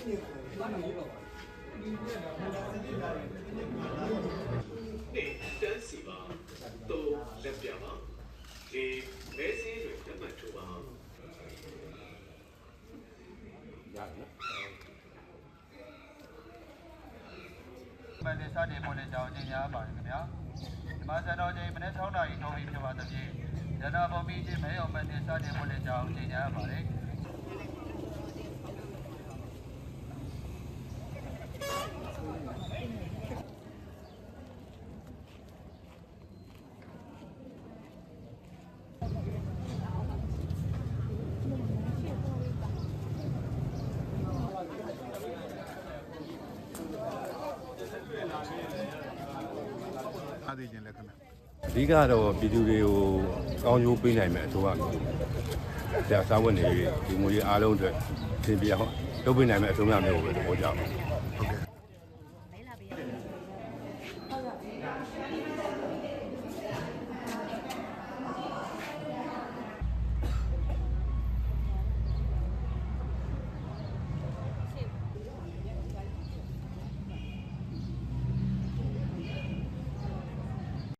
တန်းစီပါတော့လက်ပြပါဒီမဲစင်းတွေလက်မှတ်ထိုးပါမန္တလေးစတင်ပေါ်တဲ့ကြောင်းအကျဉ်းများပါတယ်ခင်ဗျာဒီမှာစံတော်ချိန်မနေ့6နာရီတောင်းပြီးဖြစ်ပါသဖြင့်ရတနာပုံပြီးချင်းမဲအောင်မန္တလေးစတင်ပေါ်တဲ့ကြောင်းအကျဉ်းများပါတယ်အားသေးခြင်းလည်းခင်ဗျ အဓိကတော့ပြည်သူတွေကိုကောင်းကျိုးပေးနိုင်မယ်အစိုးရမျိုးဆရာစားဝတ်နေဒီမျိုးကြီးအားလုံးအတွက်သင်ပြအောင်လုပ်ပေးနိုင်မယ်အစိုးရမျိုးပဲသဘောကျပါ ဟုတ်ကဲ့